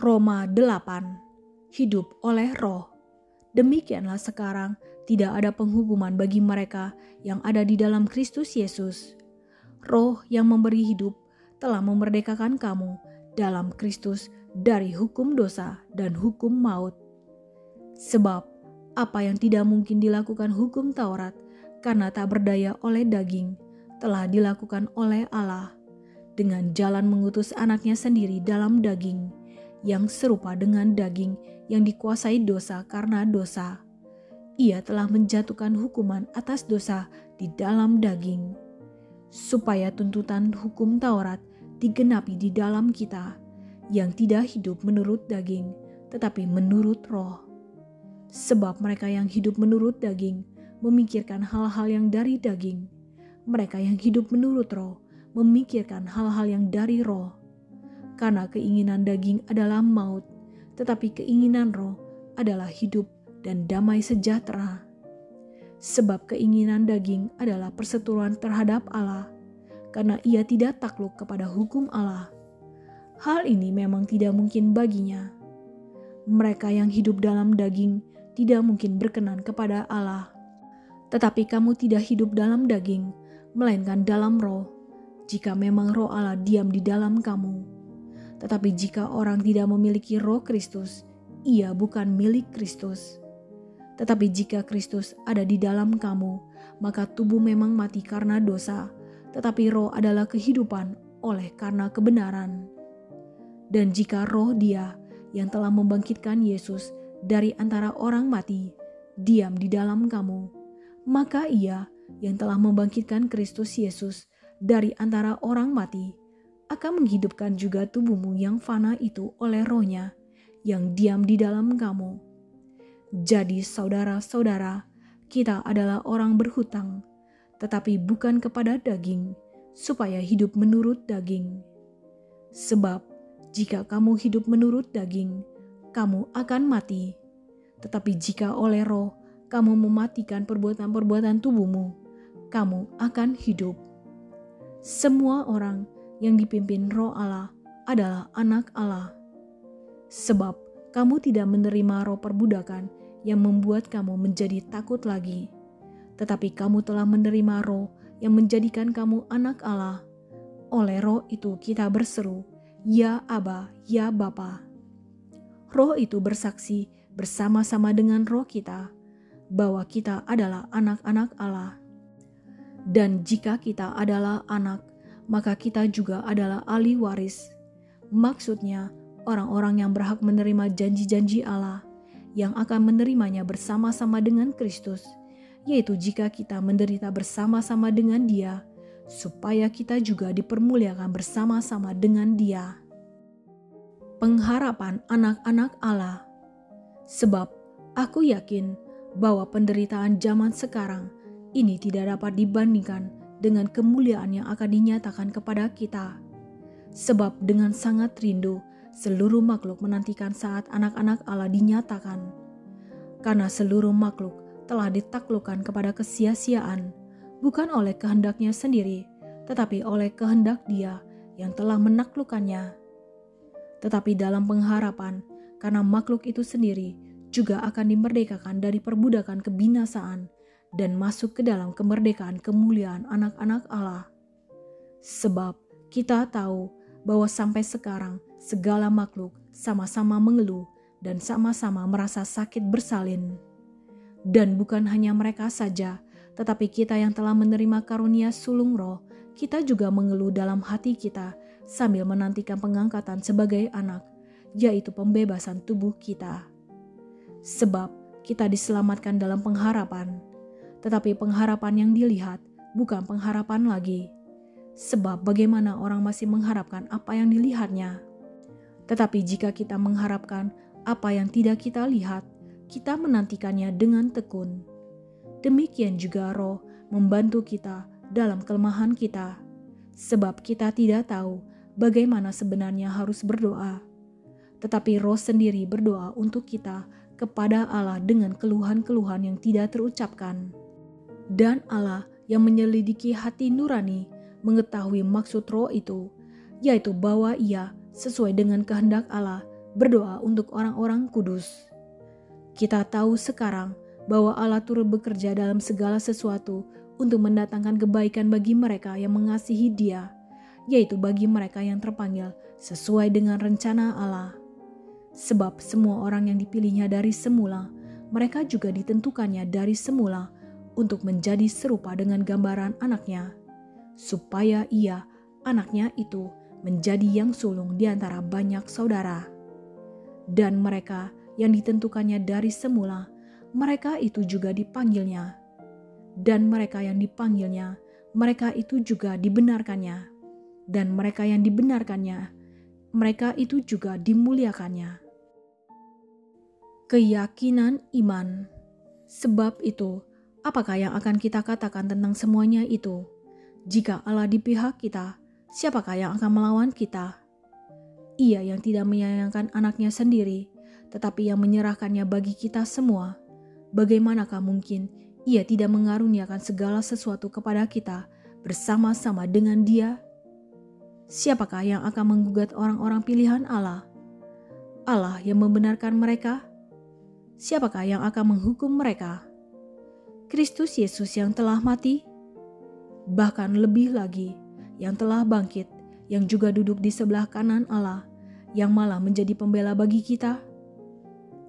Roma 8. Hidup oleh Roh. Demikianlah sekarang tidak ada penghukuman bagi mereka yang ada di dalam Kristus Yesus. Roh yang memberi hidup telah memerdekakan kamu dalam Kristus dari hukum dosa dan hukum maut. Sebab apa yang tidak mungkin dilakukan hukum Taurat karena tak berdaya oleh daging, telah dilakukan oleh Allah dengan jalan mengutus anaknya sendiri dalam daging, yang serupa dengan daging yang dikuasai dosa karena dosa. Ia telah menjatuhkan hukuman atas dosa di dalam daging, supaya tuntutan hukum Taurat digenapi di dalam kita, yang tidak hidup menurut daging, tetapi menurut Roh. Sebab mereka yang hidup menurut daging memikirkan hal-hal yang dari daging, mereka yang hidup menurut Roh memikirkan hal-hal yang dari Roh. Karena keinginan daging adalah maut, tetapi keinginan Roh adalah hidup dan damai sejahtera. Sebab keinginan daging adalah perseteruan terhadap Allah, karena ia tidak takluk kepada hukum Allah. Hal ini memang tidak mungkin baginya. Mereka yang hidup dalam daging tidak mungkin berkenan kepada Allah. Tetapi kamu tidak hidup dalam daging, melainkan dalam Roh, jika memang Roh Allah diam di dalam kamu. Tetapi jika orang tidak memiliki Roh Kristus, ia bukan milik Kristus. Tetapi jika Kristus ada di dalam kamu, maka tubuh memang mati karena dosa, tetapi Roh adalah kehidupan oleh karena kebenaran. Dan jika Roh Dia yang telah membangkitkan Yesus dari antara orang mati diam di dalam kamu, maka Ia yang telah membangkitkan Kristus Yesus dari antara orang mati akan menghidupkan juga tubuhmu yang fana itu oleh Roh-Nya yang diam di dalam kamu. Jadi saudara-saudara, kita adalah orang berhutang, tetapi bukan kepada daging, supaya hidup menurut daging. Sebab jika kamu hidup menurut daging, kamu akan mati. Tetapi jika oleh Roh kamu mematikan perbuatan-perbuatan tubuhmu, kamu akan hidup. Semua orang yang dipimpin Roh Allah adalah anak Allah. Sebab kamu tidak menerima roh perbudakan yang membuat kamu menjadi takut lagi, tetapi kamu telah menerima Roh yang menjadikan kamu anak Allah. Oleh Roh itu kita berseru, Ya Aba, Ya Bapa. Roh itu bersaksi bersama-sama dengan roh kita bahwa kita adalah anak-anak Allah. Dan jika kita adalah anak, maka kita juga adalah ahli waris. Maksudnya, orang-orang yang berhak menerima janji-janji Allah, yang akan menerimanya bersama-sama dengan Kristus, yaitu jika kita menderita bersama-sama dengan Dia, supaya kita juga dipermuliakan bersama-sama dengan Dia. Pengharapan anak-anak Allah. Sebab aku yakin bahwa penderitaan zaman sekarang ini tidak dapat dibandingkan dengan kemuliaan yang akan dinyatakan kepada kita. Sebab dengan sangat rindu seluruh makhluk menantikan saat anak-anak Allah dinyatakan. Karena seluruh makhluk telah ditaklukkan kepada kesia-siaan, bukan oleh kehendaknya sendiri, tetapi oleh kehendak Dia yang telah menaklukkannya. Tetapi dalam pengharapan, karena makhluk itu sendiri juga akan dimerdekakan dari perbudakan kebinasaan dan masuk ke dalam kemerdekaan kemuliaan anak-anak Allah. Sebab kita tahu bahwa sampai sekarang segala makhluk sama-sama mengeluh dan sama-sama merasa sakit bersalin. Dan bukan hanya mereka saja, tetapi kita yang telah menerima karunia sulung Roh, kita juga mengeluh dalam hati kita sambil menantikan pengangkatan sebagai anak, yaitu pembebasan tubuh kita. Sebab kita diselamatkan dalam pengharapan. Tetapi pengharapan yang dilihat bukan pengharapan lagi. Sebab bagaimana orang masih mengharapkan apa yang dilihatnya? Tetapi jika kita mengharapkan apa yang tidak kita lihat, kita menantikannya dengan tekun. Demikian juga Roh membantu kita dalam kelemahan kita. Sebab kita tidak tahu bagaimana sebenarnya harus berdoa. Tetapi Roh sendiri berdoa untuk kita kepada Allah dengan keluhan-keluhan yang tidak terucapkan. Dan Allah yang menyelidiki hati nurani mengetahui maksud Roh itu, yaitu bahwa Ia sesuai dengan kehendak Allah berdoa untuk orang-orang kudus. Kita tahu sekarang bahwa Allah turut bekerja dalam segala sesuatu untuk mendatangkan kebaikan bagi mereka yang mengasihi Dia, yaitu bagi mereka yang terpanggil sesuai dengan rencana Allah. Sebab semua orang yang dipilihnya dari semula, mereka juga ditentukannya dari semula untuk menjadi serupa dengan gambaran anaknya, supaya ia, anaknya itu, menjadi yang sulung di antara banyak saudara. Dan mereka yang ditentukannya dari semula, mereka itu juga dipanggilnya. Dan mereka yang dipanggilnya, mereka itu juga dibenarkannya. Dan mereka yang dibenarkannya, mereka itu juga dimuliakannya. Keyakinan iman. Sebab itu, apakah yang akan kita katakan tentang semuanya itu? Jika Allah di pihak kita, siapakah yang akan melawan kita? Ia yang tidak menyayangkan anaknya sendiri, tetapi yang menyerahkannya bagi kita semua. Bagaimanakah mungkin ia tidak mengaruniakan segala sesuatu kepada kita bersama-sama dengan Dia? Siapakah yang akan menggugat orang-orang pilihan Allah? Allah yang membenarkan mereka? Siapakah yang akan menghukum mereka? Kristus Yesus yang telah mati? Bahkan lebih lagi, yang telah bangkit, yang juga duduk di sebelah kanan Allah, yang malah menjadi pembela bagi kita?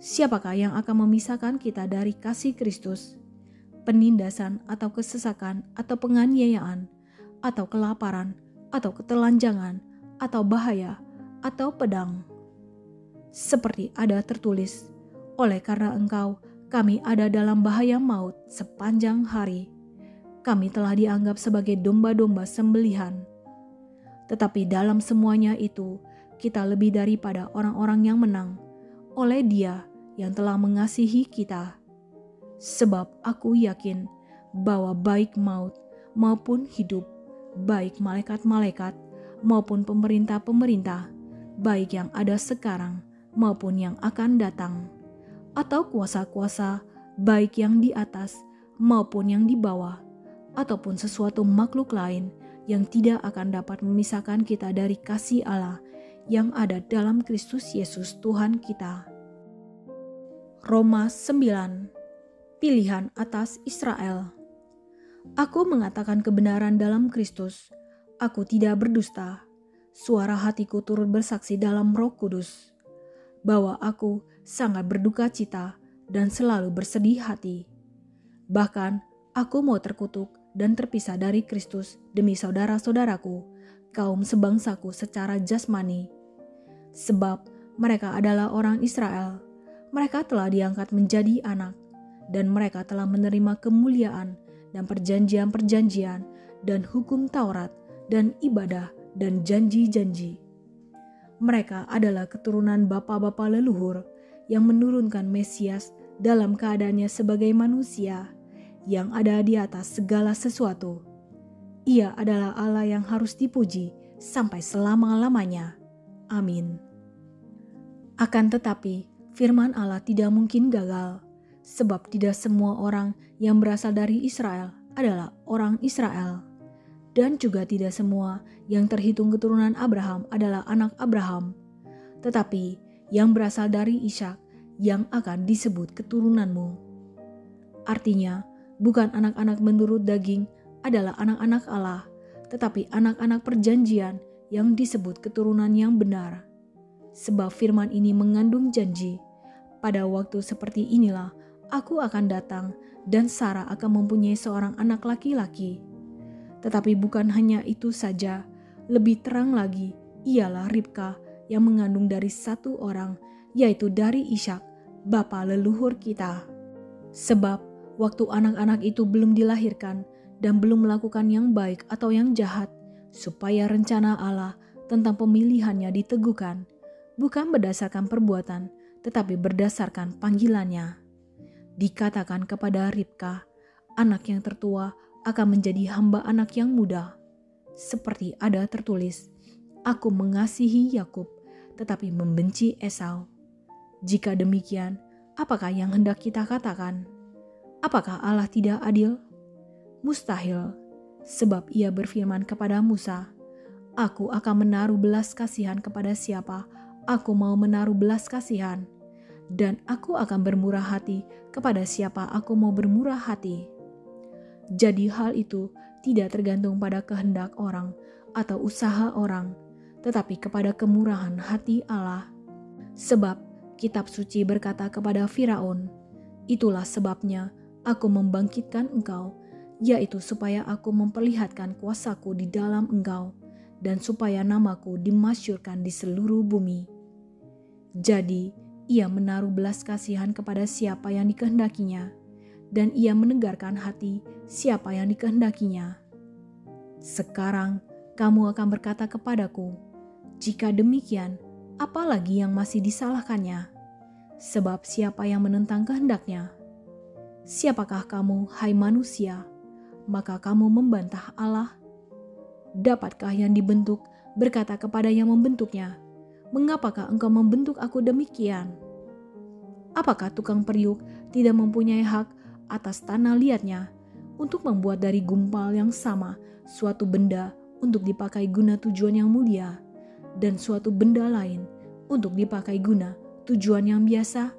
Siapakah yang akan memisahkan kita dari kasih Kristus? Penindasan atau kesesakan atau penganiayaan atau kelaparan atau ketelanjangan atau bahaya atau pedang? Seperti ada tertulis, oleh karena Engkau kami ada dalam bahaya maut sepanjang hari. Kami telah dianggap sebagai domba-domba sembelihan. Tetapi dalam semuanya itu, kita lebih daripada orang-orang yang menang, oleh Dia yang telah mengasihi kita. Sebab aku yakin bahwa baik maut maupun hidup, baik malaikat-malaikat maupun pemerintah-pemerintah, baik yang ada sekarang maupun yang akan datang, atau kuasa-kuasa, baik yang di atas maupun yang di bawah, ataupun sesuatu makhluk lain yang tidak akan dapat memisahkan kita dari kasih Allah yang ada dalam Kristus Yesus Tuhan kita. Roma 9. Pilihan atas Israel. Aku mengatakan kebenaran dalam Kristus. Aku tidak berdusta. Suara hatiku turut bersaksi dalam Roh Kudus bahwa aku sangat berduka cita dan selalu bersedih hati. Bahkan aku mau terkutuk dan terpisah dari Kristus demi saudara-saudaraku, kaum sebangsaku secara jasmani. Sebab mereka adalah orang Israel, mereka telah diangkat menjadi anak, dan mereka telah menerima kemuliaan dan perjanjian-perjanjian dan hukum Taurat dan ibadah dan janji-janji. Mereka adalah keturunan bapa-bapa leluhur yang menurunkan Mesias dalam keadaannya sebagai manusia yang ada di atas segala sesuatu. Ia adalah Allah yang harus dipuji sampai selama-lamanya. Amin. Akan tetapi, firman Allah tidak mungkin gagal, sebab tidak semua orang yang berasal dari Israel adalah orang Israel. Dan juga tidak semua yang terhitung keturunan Abraham adalah anak Abraham. Tetapi yang berasal dari Ishak yang akan disebut keturunanmu. Artinya, bukan anak-anak menurut daging adalah anak-anak Allah, tetapi anak-anak perjanjian yang disebut keturunan yang benar. Sebab firman ini mengandung janji, pada waktu seperti inilah aku akan datang dan Sarah akan mempunyai seorang anak laki-laki. Tetapi bukan hanya itu saja, lebih terang lagi ialah Ribka yang mengandung dari satu orang, yaitu dari Ishak, bapa leluhur kita. Sebab waktu anak-anak itu belum dilahirkan dan belum melakukan yang baik atau yang jahat, supaya rencana Allah tentang pemilihannya diteguhkan, bukan berdasarkan perbuatan, tetapi berdasarkan panggilannya. Dikatakan kepada Ribka, anak yang tertua akan menjadi hamba anak yang muda. Seperti ada tertulis, aku mengasihi Yakub, tetapi membenci Esau. Jika demikian, apakah yang hendak kita katakan? Apakah Allah tidak adil? Mustahil, sebab Ia berfirman kepada Musa, aku akan menaruh belas kasihan kepada siapa aku mau menaruh belas kasihan, dan aku akan bermurah hati kepada siapa aku mau bermurah hati. Jadi hal itu tidak tergantung pada kehendak orang atau usaha orang, tetapi kepada kemurahan hati Allah. Sebab kitab suci berkata kepada Firaun, "Itulah sebabnya aku membangkitkan engkau, yaitu supaya aku memperlihatkan kuasaku di dalam engkau, dan supaya namaku dimasyurkan di seluruh bumi." Jadi ia menaruh belas kasihan kepada siapa yang dikehendakinya, dan ia menegarkan hati siapa yang dikehendakinya. Sekarang kamu akan berkata kepadaku, "Jika demikian, apalagi yang masih disalahkannya? Sebab siapa yang menentang kehendaknya? Siapakah kamu, hai manusia, maka kamu membantah Allah? Dapatkah yang dibentuk berkata kepada yang membentuknya, mengapakah engkau membentuk aku demikian? Apakah tukang periuk tidak mempunyai hak atas tanah liatnya untuk membuat dari gumpal yang sama suatu benda untuk dipakai guna tujuan yang mulia, dan suatu benda lain untuk dipakai guna tujuan yang biasa?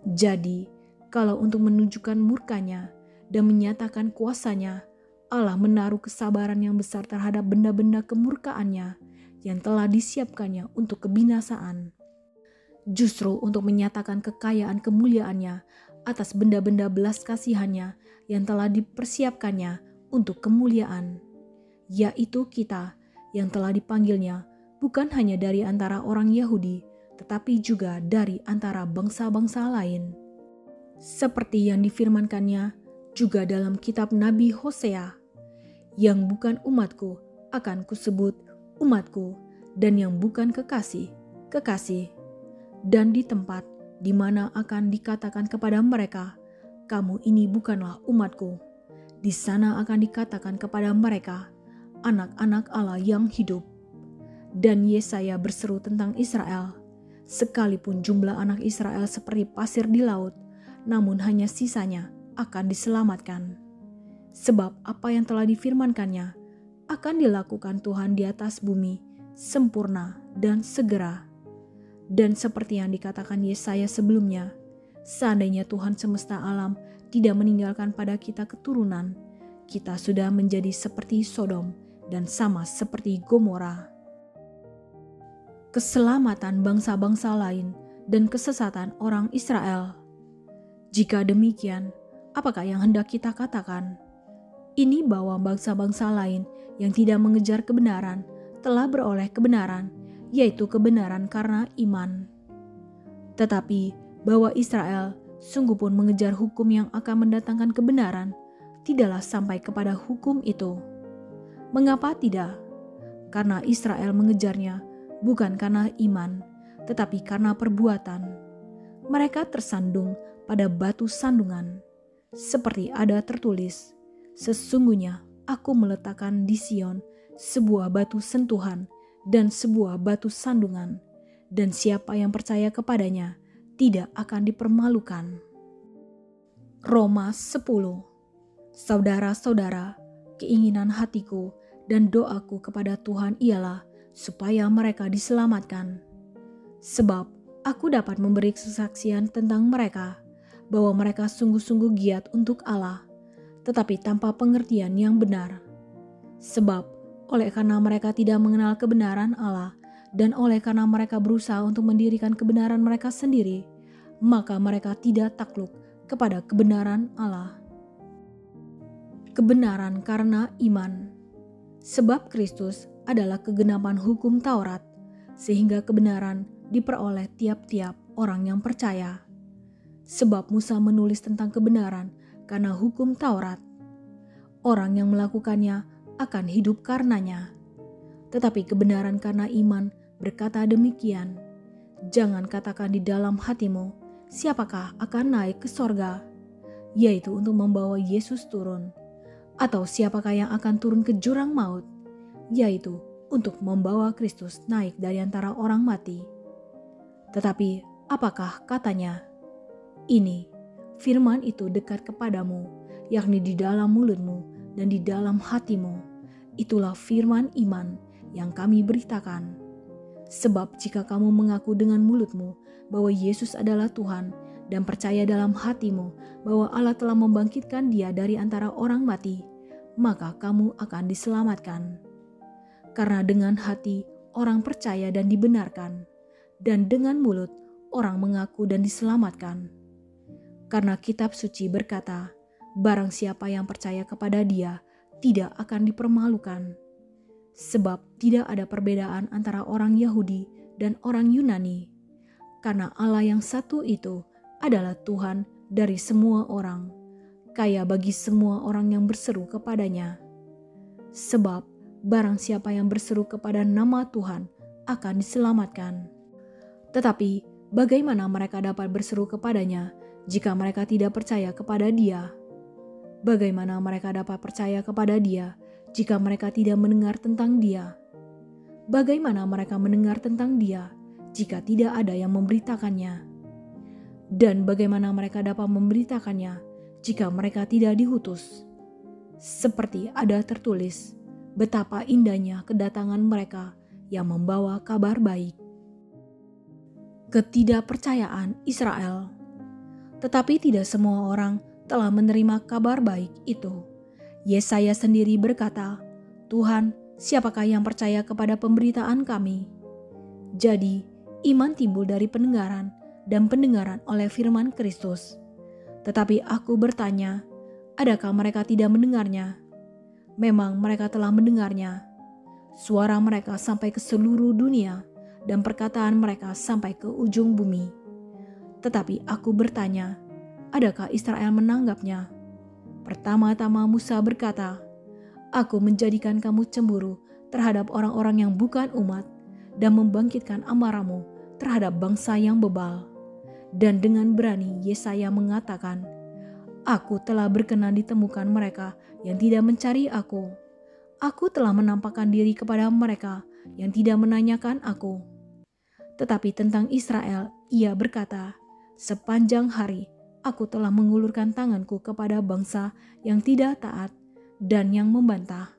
Jadi, kalau untuk menunjukkan murkanya dan menyatakan kuasanya, Allah menaruh kesabaran yang besar terhadap benda-benda kemurkaannya yang telah disiapkannya untuk kebinasaan, justru untuk menyatakan kekayaan kemuliaannya atas benda-benda belas kasihannya yang telah dipersiapkannya untuk kemuliaan, yaitu kita yang telah dipanggilnya bukan hanya dari antara orang Yahudi, tetapi juga dari antara bangsa-bangsa lain. Seperti yang difirmankannya juga dalam kitab Nabi Hosea, "Yang bukan umatku akan kusebut umatku, dan yang bukan kekasih, kekasih." Dan di tempat di mana akan dikatakan kepada mereka, "Kamu ini bukanlah umatku," di sana akan dikatakan kepada mereka, "Anak-anak Allah yang hidup." Dan Yesaya berseru tentang Israel, "Sekalipun jumlah anak Israel seperti pasir di laut, namun hanya sisanya akan diselamatkan. Sebab apa yang telah difirmankannya akan dilakukan Tuhan di atas bumi, sempurna dan segera." Dan seperti yang dikatakan Yesaya sebelumnya, seandainya Tuhan semesta alam tidak meninggalkan pada kita keturunan, kita sudah menjadi seperti Sodom dan sama seperti Gomora. Keselamatan bangsa-bangsa lain dan kesesatan orang Israel. Jika demikian, apakah yang hendak kita katakan? Ini bahwa bangsa-bangsa lain yang tidak mengejar kebenaran telah beroleh kebenaran, yaitu kebenaran karena iman. Tetapi bahwa Israel sungguh pun mengejar hukum yang akan mendatangkan kebenaran, tidaklah sampai kepada hukum itu. Mengapa tidak? Karena Israel mengejarnya bukan karena iman, tetapi karena perbuatan. Mereka tersandung pada batu sandungan, seperti ada tertulis, "Sesungguhnya aku meletakkan di Sion sebuah batu sentuhan dan sebuah batu sandungan, dan siapa yang percaya kepadanya tidak akan dipermalukan." Roma 10. Saudara-saudara, keinginan hatiku dan doaku kepada Tuhan ialah supaya mereka diselamatkan. Sebab aku dapat memberi kesaksian tentang mereka, bahwa mereka sungguh-sungguh giat untuk Allah, tetapi tanpa pengertian yang benar. Sebab oleh karena mereka tidak mengenal kebenaran Allah, dan oleh karena mereka berusaha untuk mendirikan kebenaran mereka sendiri, maka mereka tidak takluk kepada kebenaran Allah. Kebenaran karena iman. Sebab Kristus adalah kegenapan hukum Taurat, sehingga kebenaran diperoleh tiap-tiap orang yang percaya. Sebab Musa menulis tentang kebenaran karena hukum Taurat. Orang yang melakukannya akan hidup karenanya. Tetapi kebenaran karena iman berkata demikian, "Jangan katakan di dalam hatimu, siapakah akan naik ke sorga, yaitu untuk membawa Yesus turun, atau siapakah yang akan turun ke jurang maut, yaitu untuk membawa Kristus naik dari antara orang mati." Tetapi apakah katanya? Ini, firman itu dekat kepadamu, yakni di dalam mulutmu dan di dalam hatimu. Itulah firman iman yang kami beritakan. Sebab jika kamu mengaku dengan mulutmu bahwa Yesus adalah Tuhan dan percaya dalam hatimu bahwa Allah telah membangkitkan Dia dari antara orang mati, maka kamu akan diselamatkan. Karena dengan hati orang percaya dan dibenarkan, dan dengan mulut orang mengaku dan diselamatkan. Karena kitab suci berkata, barang siapa yang percaya kepada Dia tidak akan dipermalukan. Sebab tidak ada perbedaan antara orang Yahudi dan orang Yunani, karena Allah yang satu itu adalah Tuhan dari semua orang, kaya bagi semua orang yang berseru kepadanya. Sebab barang siapa yang berseru kepada nama Tuhan akan diselamatkan. Tetapi bagaimana mereka dapat berseru kepadanya jika mereka tidak percaya kepada Dia? Bagaimana mereka dapat percaya kepada Dia jika mereka tidak mendengar tentang Dia? Bagaimana mereka mendengar tentang Dia jika tidak ada yang memberitakannya? Dan bagaimana mereka dapat memberitakannya jika mereka tidak diutus? Seperti ada tertulis, betapa indahnya kedatangan mereka yang membawa kabar baik. Ketidakpercayaan Israel. Tetapi tidak semua orang telah menerima kabar baik itu. Yesaya sendiri berkata, Tuhan, siapakah yang percaya kepada pemberitaan kami? Jadi, iman timbul dari pendengaran dan pendengaran oleh firman Kristus. Tetapi aku bertanya, adakah mereka tidak mendengarnya? Memang mereka telah mendengarnya. Suara mereka sampai ke seluruh dunia dan perkataan mereka sampai ke ujung bumi. Tetapi aku bertanya, adakah Israel menanggapnya? Pertama-tama Musa berkata, aku menjadikan kamu cemburu terhadap orang-orang yang bukan umat dan membangkitkan amarahmu terhadap bangsa yang bebal. Dan dengan berani Yesaya mengatakan, aku telah berkenan ditemukan mereka yang tidak mencari aku. Aku telah menampakkan diri kepada mereka yang tidak menanyakan aku. Tetapi tentang Israel, ia berkata, sepanjang hari aku telah mengulurkan tanganku kepada bangsa yang tidak taat dan yang membantah.